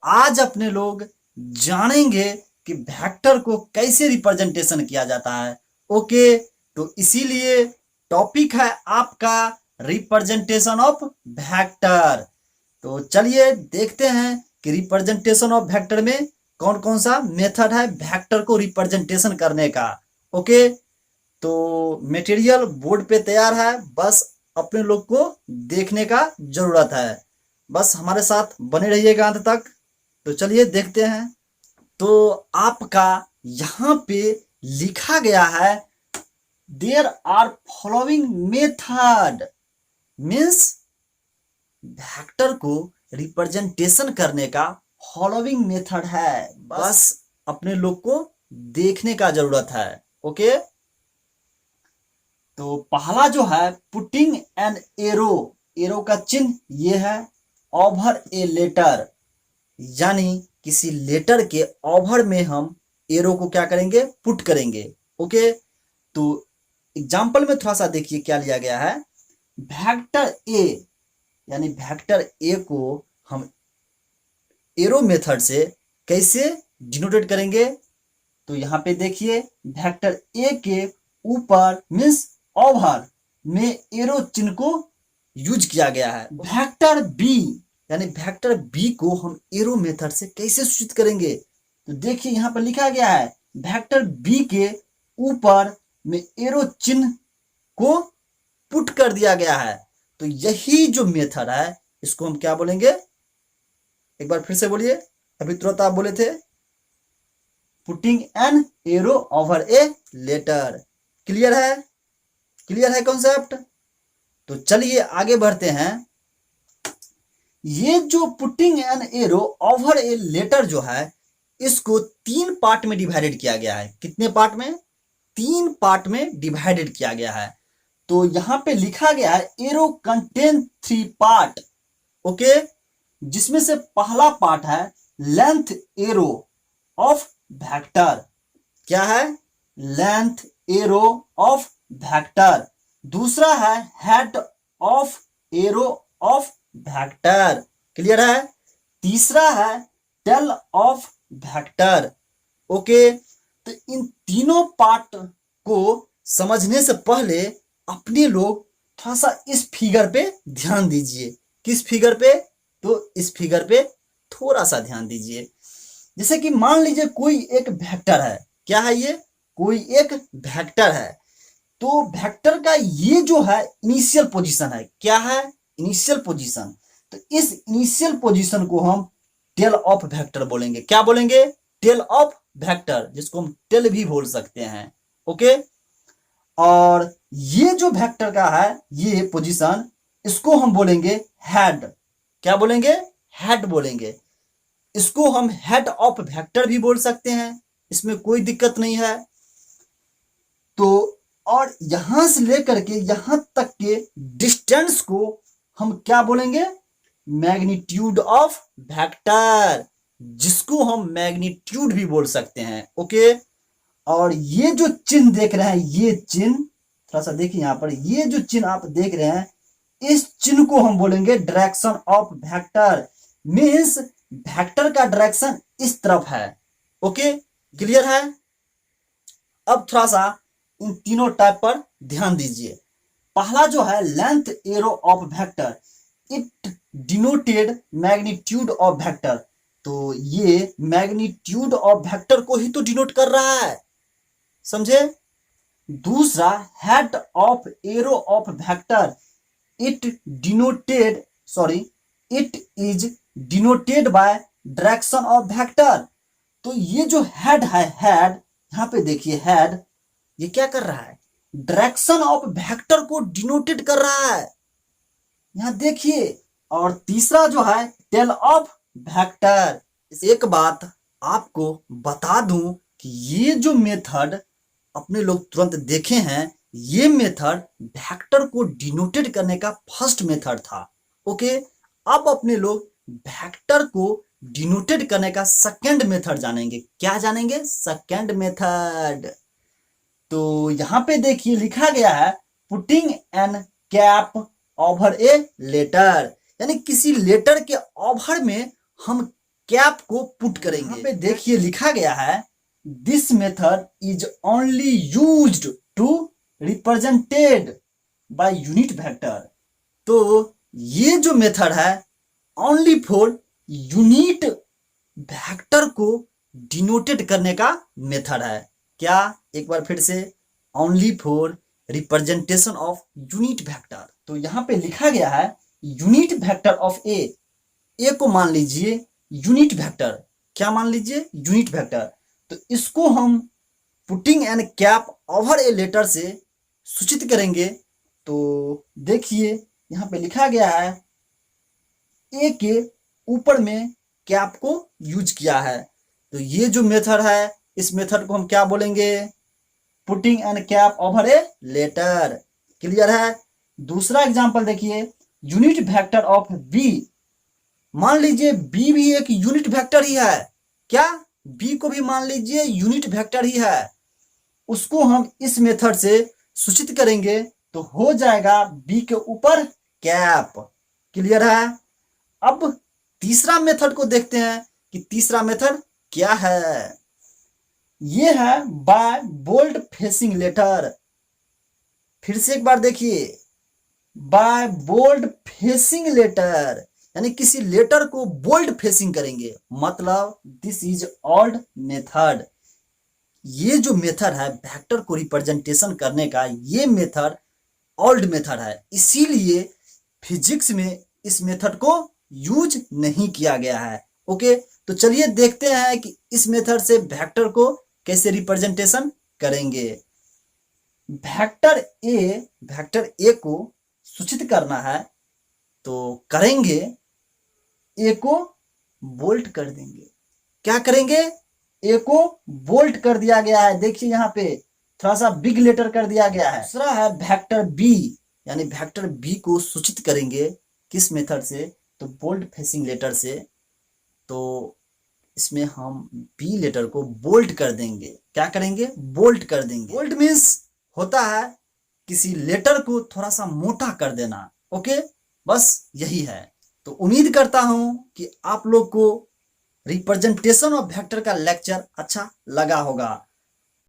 आज अपने लोग जानेंगे कि वेक्टर को कैसे रिप्रेजेंटेशन किया जाता है। ओके, तो इसीलिए टॉपिक है आपका रिप्रेजेंटेशन ऑफ वेक्टर। तो चलिए देखते हैं कि रिप्रेजेंटेशन ऑफ वेक्टर में कौन कौन सा मेथड है वेक्टर को रिप्रेजेंटेशन करने का। ओके, तो मटेरियल बोर्ड पे तैयार है, बस अपने लोग को देखने का जरूरत है। बस हमारे साथ बने रहिएगा अंत तक। तो चलिए देखते हैं। तो आपका यहाँ पे लिखा गया है there are following method, means vector को रिप्रेजेंटेशन करने का फॉलोइंग मेथड है, बस अपने लोग को देखने का जरूरत है। ओके, तो पहला जो है पुटिंग एन एरो, एरो का चिन्ह ये है ओवर ए लेटर, यानी किसी लेटर के ओवर में हम एरो को क्या करेंगे, पुट करेंगे। ओके, तो एग्जाम्पल में थोड़ा सा देखिए क्या लिया गया है। वेक्टर ए, यानी वेक्टर ए को हम एरो मेथड से कैसे डिनोटेट करेंगे। तो यहाँ पे देखिए वेक्टर ए के ऊपर मीन्स ओवर में एरो चिन्ह को यूज किया गया है। वेक्टर बी, यानी वेक्टर बी को हम एरो मेथड से कैसे सूचित करेंगे। तो देखिए यहाँ पर लिखा गया है वेक्टर बी के ऊपर में एरो चिन्ह को पुट कर दिया गया है। तो यही जो मेथड है इसको हम क्या बोलेंगे, एक बार फिर से बोलिए, अभी तुरंत आप बोले थे putting an arrow over a letter. Clear है, क्लियर है कॉन्सेप्ट। तो चलिए आगे बढ़ते हैं। ये जो putting an arrow over a letter जो है इसको 3 पार्ट में डिवाइडेड किया गया है। कितने पार्ट में, 3 पार्ट में डिवाइडेड किया गया है। तो यहां पे लिखा गया है एरो कंटेन 3 पार्ट। ओके, जिसमें से पहला पार्ट है लेंथ एरो ऑफ वेक्टर, क्या है, लेंथ एरो ऑफ वेक्टर। दूसरा है head of arrow of vector, clear है। तीसरा है टेल ऑफ वेक्टर। ओके, तो इन तीनों पार्ट को समझने से पहले अपने लोग थोड़ा सा इस फिगर पे ध्यान दीजिए। किस फिगर पे, तो इस फिगर पे थोड़ा सा ध्यान दीजिए। जैसे कि मान लीजिए कोई एक वेक्टर है, क्या है ये, कोई एक वेक्टर है। तो वेक्टर का ये जो है इनिशियल पोजीशन है, क्या है, इनिशियल पोजीशन। तो इस इनिशियल पोजीशन को हम टेल ऑफ वेक्टर बोलेंगे। क्या बोलेंगे, टेल ऑफ वेक्टर, जिसको हम टेल भी बोल सकते हैं। ओके, और ये जो वेक्टर का है ये पोजीशन, इसको हम बोलेंगे हेड। क्या बोलेंगे, हेड बोलेंगे। इसको हम हेड ऑफ वेक्टर भी बोल सकते हैं, इसमें कोई दिक्कत नहीं है। तो और यहां से लेकर के यहां तक के डिस्टेंस को हम क्या बोलेंगे, मैग्नीट्यूड ऑफ वेक्टर, जिसको हम मैग्नीट्यूड भी बोल सकते हैं। ओके, और ये जो चिन्ह देख रहे हैं, ये चिन्ह थोड़ा सा देखिए यहां पर, ये जो चिन्ह आप देख रहे हैं इस चिन्ह को हम बोलेंगे direction of vector, means vector का डायरेक्शन इस तरफ है। ओके, क्लियर है। अब थोड़ा सा इन तीनों टाइप पर ध्यान दीजिए। पहला जो है length arrow of vector, it denoted magnitude of vector. तो ये मैग्नीट्यूड ऑफ वेक्टर को ही तो डिनोट कर रहा है, समझे। दूसरा head of arrow of vector, it denoted, sorry, it is denoted by direction of vector. तो ये जो हेड है, हेड यहां पे देखिए, हेड ये क्या कर रहा है, डायरेक्शन ऑफ वेक्टर को डिनोटेड कर रहा है, यहां देखिए। और तीसरा जो है टेल ऑफ वेक्टर। एक बात आपको बता दूं कि ये जो मेथड अपने लोग तुरंत देखे हैं, ये मेथड वेक्टर को डिनोटेड करने का फर्स्ट मेथड था। ओके, अब अपने लोग वेक्टर को डिनोटेड करने का सेकंड मेथड जानेंगे। क्या जानेंगे, सेकंड मेथड। तो यहां पे देखिए लिखा गया है putting an cap over a letter, यानी किसी लेटर के ओवर में हम कैप को पुट करेंगे। यहाँ पे देखिए लिखा गया है this method is only used to represented by unit vector. तो ये जो मेथड है ओनली फॉर यूनिट वेक्टर को डिनोटेट करने का मेथड है। क्या, एक बार फिर से, only for representation of unit vector. तो यहाँ पे लिखा गया है यूनिट वेक्टर ऑफ ए को मान लीजिए यूनिट वेक्टर। क्या मान लीजिए? Unit vector. तो इसको हम putting an cap over a letter से सूचित करेंगे। तो देखिए यहाँ पे लिखा गया है ए के ऊपर में कैप को यूज किया है। तो ये जो मेथड है इस मेथड को हम क्या बोलेंगे? Putting an cap over a letter. Clear है? दूसरा एग्जांपल देखिए, यूनिट वेक्टर ऑफ बी। मान लीजिए बी भी एक यूनिट वेक्टर ही है। क्या? बी को भी मान लीजिए यूनिट वेक्टर ही है। उसको हम इस मेथड से सूचित करेंगे तो हो जाएगा बी के ऊपर कैप। क्लियर है? अब तीसरा मेथड को देखते हैं कि तीसरा मेथड क्या है। ये है बाय बोल्ड फेसिंग लेटर। फिर से एक बार देखिए, बाय बोल्ड फेसिंग लेटर, यानी किसी लेटर को बोल्ड फेसिंग करेंगे, मतलब दिस इज ओल्ड मेथड। ये जो मेथड है वेक्टर को रिप्रेजेंटेशन करने का, ये मेथड ओल्ड मेथड है, इसीलिए फिजिक्स में इस मेथड को यूज नहीं किया गया है। ओके, तो चलिए देखते हैं कि इस मेथड से वेक्टर को कैसे रिप्रेजेंटेशन करेंगे। वेक्टर ए को सूचित करना है तो करेंगे, ए को बोल्ट कर देंगे। क्या करेंगे? ए को बोल्ट कर दिया गया है। देखिए यहाँ पे थोड़ा सा बिग लेटर कर दिया गया है। दूसरा है वेक्टर बी, यानी वेक्टर बी को सूचित करेंगे किस मेथड से? तो बोल्ड फेसिंग लेटर से। तो इसमें हम बी लेटर को बोल्ट कर देंगे। क्या करेंगे? बोल्ट कर देंगे। बोल्ट मीन्स होता है किसी लेटर को थोड़ा सा मोटा कर देना। ओके, बस यही है। तो उम्मीद करता हूं कि आप लोग को रिप्रेजेंटेशन ऑफ वेक्टर का लेक्चर अच्छा लगा होगा।